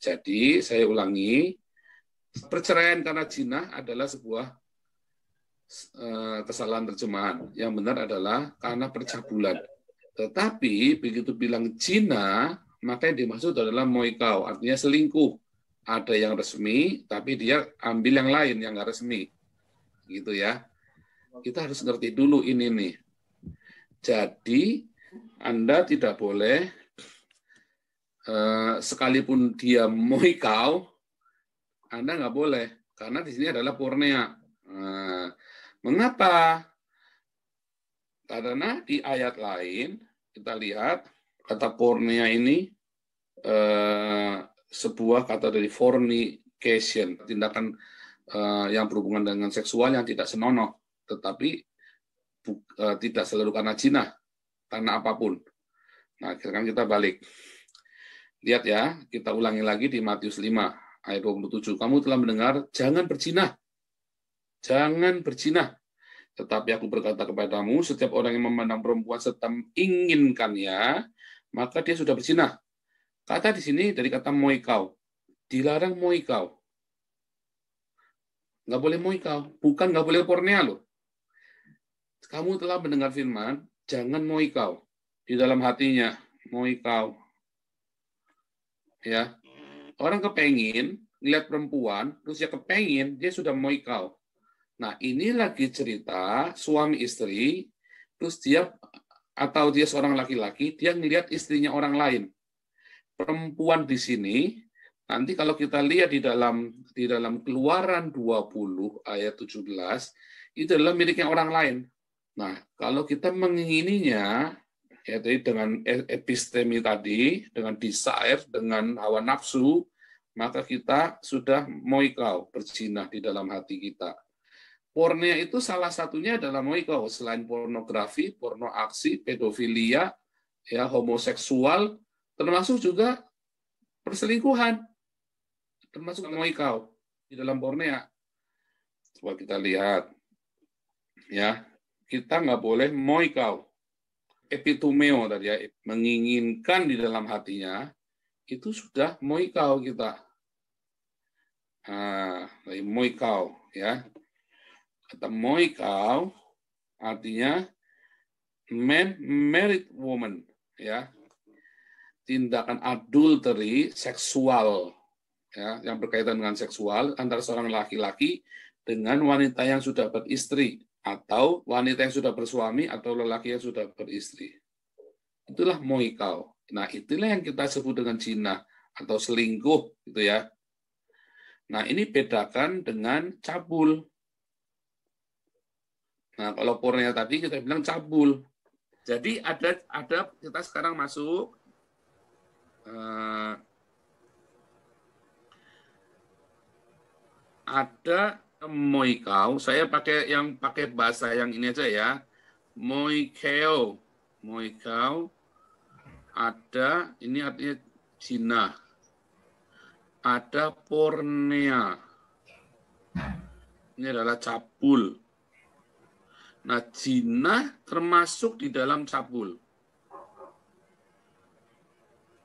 Jadi saya ulangi, perceraian karena zina adalah sebuah kesalahan terjemahan. Yang benar adalah karena percabulan. Tetapi begitu bilang zina, maka yang dimaksud adalah moikau, artinya selingkuh. Ada yang resmi, tapi dia ambil yang lain yang nggak resmi, gitu ya. Kita harus ngerti dulu ini nih. Jadi Anda tidak boleh sekalipun dia moikau, Anda nggak boleh, karena di sini adalah pornea. Mengapa? Karena di ayat lain kita lihat kata pornea ini sebuah kata dari fornication, tindakan yang berhubungan dengan seksual yang tidak senonoh, tetapi tidak selalu karena zina, karena apapun. Nah, sekarang kita balik. Lihat ya, kita ulangi lagi di Matius 5 ayat 27. Kamu telah mendengar, jangan berzina. Jangan berzina. Tetapi aku berkata kepadamu, setiap orang yang memandang perempuan serta menginginkannya, maka dia sudah berzina. Kata di sini dari kata moikau. Dilarang moikau. Nggak boleh moikau. Bukan nggak boleh pornea loh. Kamu telah mendengar firman, jangan moikau. Di dalam hatinya, moikau. Ya, orang kepengin ngeliat perempuan, terus dia kepengin, dia sudah moikau. Nah, ini lagi cerita suami istri, terus dia atau dia seorang laki-laki, dia ngelihat istrinya orang lain. Perempuan di sini, nanti kalau kita lihat di dalam Keluaran 20 ayat 17, itu adalah miliknya orang lain. Nah, kalau kita mengingininya, ya tadi dengan epistemi tadi, dengan desire, dengan hawa nafsu, maka kita sudah moikau, berzina di dalam hati kita. Pornea itu salah satunya adalah moikau, selain pornografi, porno aksi, pedofilia, ya homoseksual, termasuk juga perselingkuhan, termasuk moikau di dalam pornea. Coba kita lihat, ya kita nggak boleh moikau. Epitumeo tadi ya, menginginkan di dalam hatinya, itu sudah moikau kita. Moikau ya. Kata moikau artinya man married woman ya. Tindakan adultery seksual ya, yang berkaitan dengan seksual antara seorang laki-laki dengan wanita yang sudah beristri, atau wanita yang sudah bersuami atau lelaki yang sudah beristri. Itulah moikau. Nah, itulah yang kita sebut dengan zina atau selingkuh gitu ya. Nah, ini bedakan dengan cabul. Nah, kalau pornea tadi kita bilang cabul. Jadi ada kita sekarang masuk ada moikau, saya pakai bahasa yang ini aja ya. Moikeo. Moikau ada, ini artinya zina. Ada pornea. Ini adalah cabul. Nah, zina termasuk di dalam cabul.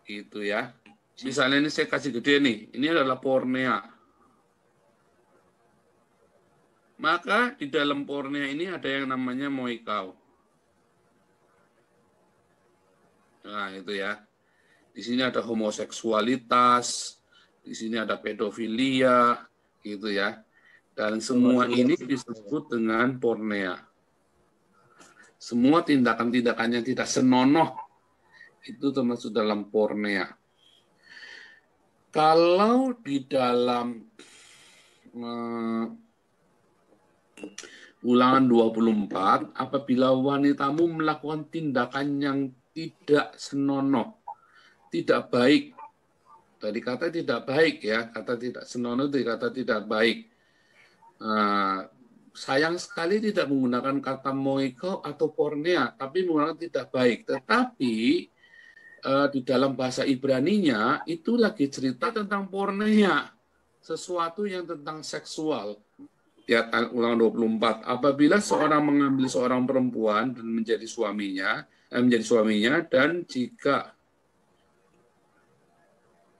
Gitu ya. Misalnya ini saya kasih gede nih, ini adalah pornea. Maka di dalam pornea ini ada yang namanya moikau. Nah, itu ya. Di sini ada homoseksualitas, di sini ada pedofilia, gitu ya. Dan semua ini disebut dengan pornea. Semua tindakan-tindakan yang tidak senonoh itu termasuk dalam pornea. Kalau di dalam Ulangan 24, apabila wanitamu melakukan tindakan yang tidak senonoh, tidak baik. Tadi kata tidak baik ya, kata tidak senonoh itu kata tidak baik. Sayang sekali tidak menggunakan kata moiko atau pornea, tapi menggunakan tidak baik. Tetapi di dalam bahasa Ibraninya itu lagi cerita tentang pornea, sesuatu yang tentang seksual. Ya, Ulangan 24. Apabila seorang mengambil seorang perempuan dan menjadi suaminya dan jika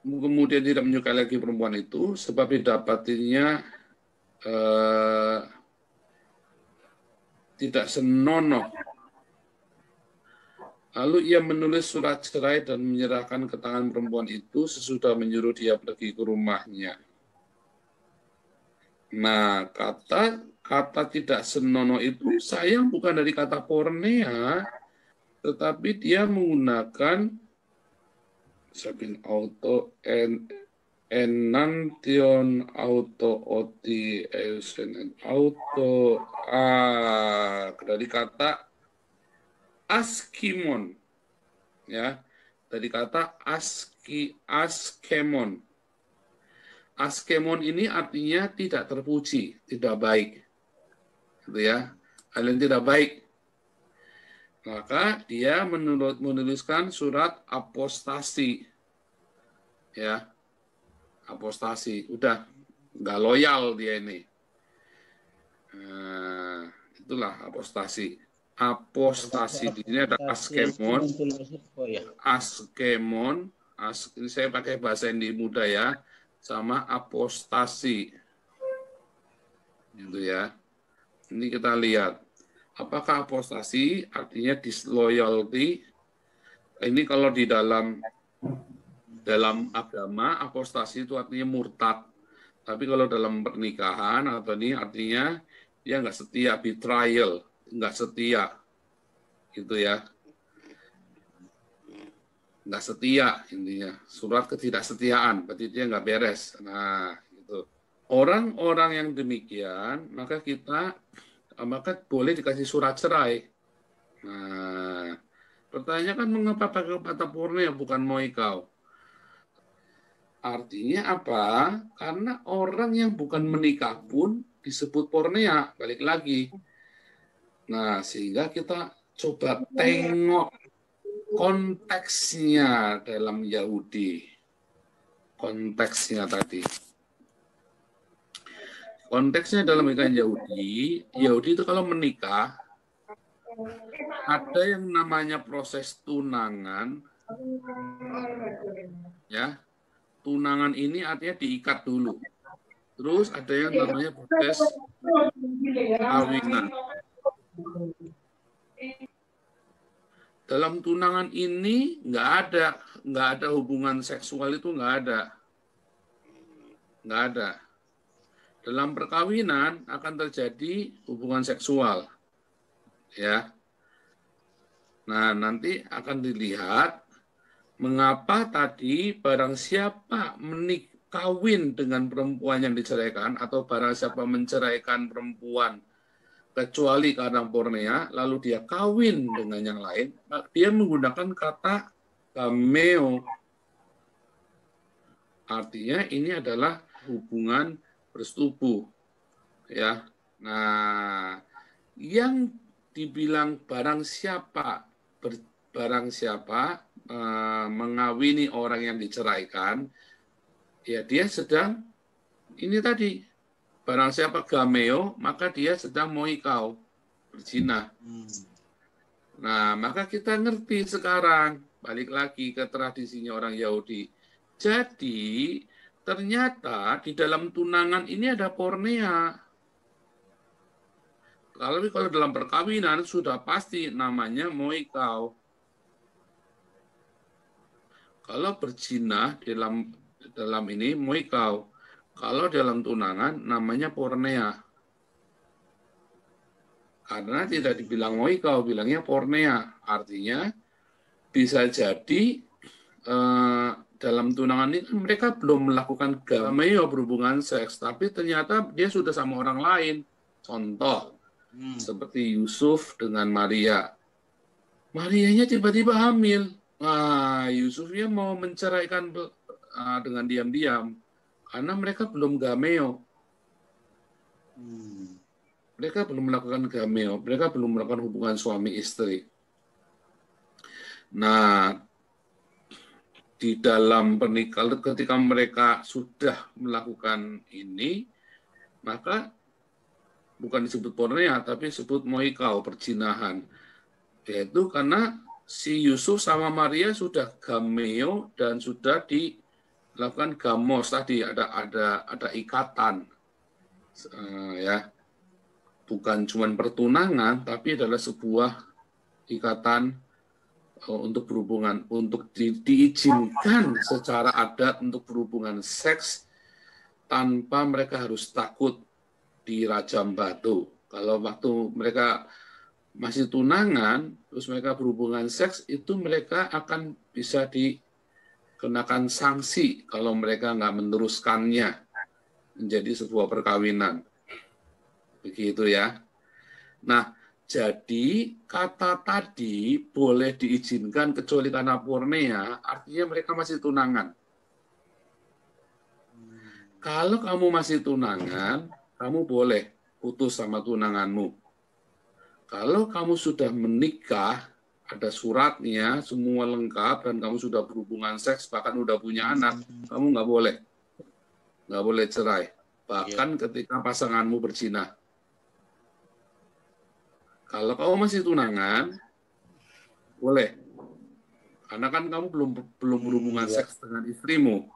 kemudian tidak menyukai lagi perempuan itu sebab didapatinya tidak senonoh. Lalu ia menulis surat cerai dan menyerahkan ke tangan perempuan itu sesudah menyuruh dia pergi ke rumahnya. Nah, kata tidak senonoh itu sayang bukan dari kata pornea, tetapi dia menggunakan sabin auto enantion auto oti auto dari kata askimon, ya, dari kata askemon. Askemon ini artinya tidak terpuji, tidak baik, gitu ya, hal yang tidak baik. Maka dia menuliskan surat apostasi, ya, apostasi, udah nggak loyal dia ini. Nah, itulah apostasi. Apostasi di sini ada askemon, ini saya pakai bahasa Indi muda ya, sama apostasi, gitu ya. Ini kita lihat, apakah apostasi artinya disloyalty. Ini kalau di dalam agama apostasi itu artinya murtad. Tapi kalau dalam pernikahan atau ini artinya dia nggak setia, betrayal, nggak setia, gitu ya. Nggak setia intinya, surat ketidaksetiaan, berarti dia nggak beres. Nah, gitu. Orang-orang yang demikian, maka boleh dikasih surat cerai. Nah, pertanyaannya kan mengapa pakai kata pornea bukan moikau? Artinya apa? Karena orang yang bukan menikah pun disebut pornea, balik lagi. Nah, sehingga kita coba tengok konteksnya dalam Yahudi. Konteksnya tadi. Konteksnya dalam pernikahan Yahudi itu kalau menikah, ada yang namanya proses tunangan. Ya, tunangan ini artinya diikat dulu. Terus ada yang namanya proses kawinan. Dalam tunangan ini nggak ada hubungan seksual, itu nggak ada. Dalam perkawinan akan terjadi hubungan seksual, ya. Nah, nanti akan dilihat mengapa tadi barang siapa kawin dengan perempuan yang diceraikan atau barang siapa menceraikan perempuan kecuali karena pornea, lalu dia kawin dengan yang lain, dia menggunakan kata gameo. Artinya ini adalah hubungan bersetubuh, ya. Nah, yang dibilang barang siapa mengawini orang yang diceraikan, ya dia sedang ini tadi. Barang siapa gameo, maka dia sedang moikau, berzina. Nah, maka kita ngerti sekarang, balik lagi ke tradisinya orang Yahudi. Jadi, ternyata di dalam tunangan ini ada pornea. Kalau dalam perkawinan sudah pasti namanya moikau. Kalau berzina dalam ini moikau. Kalau dalam tunangan namanya pornea. Karena tidak dibilang moikau, bilangnya pornea. Artinya bisa jadi dalam tunangan ini mereka belum melakukan gameo, berhubungan seks, tapi ternyata dia sudah sama orang lain. Contoh, seperti Yusuf dengan Maria. Marianya tiba-tiba hamil. Nah, Yusufnya mau menceraikan dengan diam-diam. Karena mereka belum gameo. Mereka belum melakukan gameo. Mereka belum melakukan hubungan suami istri. Nah, di dalam pernikahan ketika mereka sudah melakukan ini, maka bukan disebut pornea, tapi disebut moikau, perzinahan. Yaitu karena si Yusuf sama Maria sudah gameo dan sudah lakukan gamos tadi, ada ikatan, ya, bukan cuma pertunangan, tapi adalah sebuah ikatan untuk berhubungan, untuk diizinkan secara adat untuk berhubungan seks tanpa mereka harus takut dirajam batu. Kalau waktu mereka masih tunangan, terus mereka berhubungan seks, itu mereka akan bisa dikenakan sanksi kalau mereka nggak meneruskannya menjadi sebuah perkawinan. Begitu ya. Nah, jadi kata tadi boleh diizinkan kecuali karena pornea, artinya mereka masih tunangan. Kalau kamu masih tunangan, kamu boleh putus sama tunanganmu. Kalau kamu sudah menikah, ada suratnya, semua lengkap, dan kamu sudah berhubungan seks, bahkan udah punya anak, kamu nggak boleh. Nggak boleh cerai. Bahkan ketika pasanganmu berzina. Kalau kamu masih tunangan, boleh. Karena kan kamu belum berhubungan seks dengan istrimu.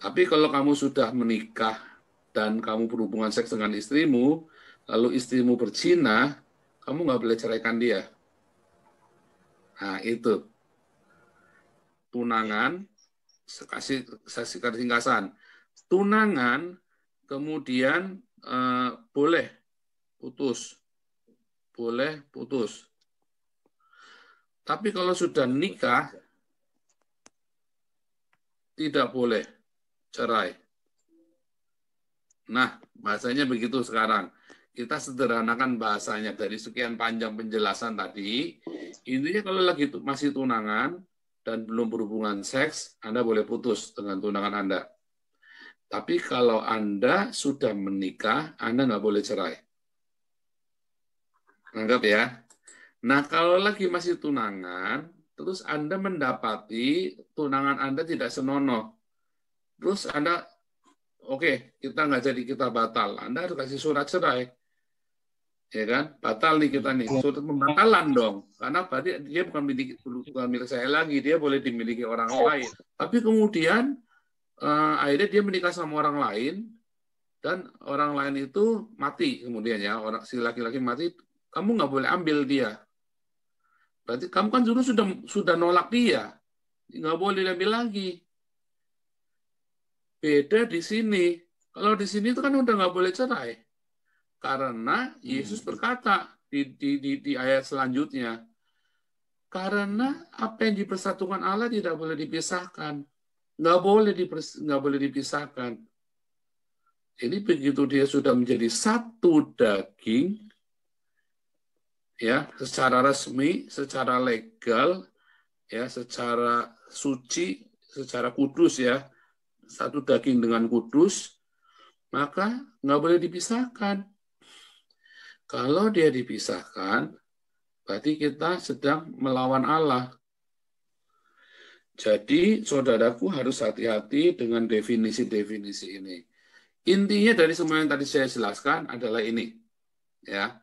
Tapi kalau kamu sudah menikah dan kamu berhubungan seks dengan istrimu, lalu istrimu berzina, kamu nggak boleh ceraikan dia. Nah, itu. Tunangan, saya kasih ringkasan. Tunangan, kemudian boleh putus. Boleh putus. Tapi kalau sudah nikah, tidak boleh cerai. Nah, bahasanya begitu sekarang. Kita sederhanakan bahasanya dari sekian panjang penjelasan tadi. Intinya kalau lagi masih tunangan dan belum berhubungan seks, Anda boleh putus dengan tunangan Anda. Tapi kalau Anda sudah menikah, Anda nggak boleh cerai. Anggap ya. Nah, kalau lagi masih tunangan, terus Anda mendapati tunangan Anda tidak senonoh. Terus Anda, oke, kita nggak jadi, kita batal. Anda harus kasih surat cerai. Ya kan? Batal nih kita nih. Surat pembatalan dong. Karena berarti dia bukan milik saya lagi. Dia boleh dimiliki orang lain. Tapi kemudian, akhirnya dia menikah sama orang lain, dan orang lain itu mati kemudian ya. Si laki-laki mati, kamu nggak boleh ambil dia. Berarti kamu kan dulu sudah nolak dia. Nggak boleh diambil lagi. Beda di sini. Kalau di sini itu kan udah nggak boleh cerai. Karena Yesus berkata di ayat selanjutnya, karena apa yang dipersatukan Allah tidak boleh dipisahkan. Nggak boleh dipisahkan. Ini begitu dia sudah menjadi satu daging, ya, secara resmi, secara legal, ya, secara suci, secara kudus, ya, satu daging dengan kudus, maka nggak boleh dipisahkan. Kalau dia dipisahkan, berarti kita sedang melawan Allah. Jadi, saudaraku harus hati-hati dengan definisi-definisi ini. Intinya dari semua yang tadi saya jelaskan adalah ini, ya.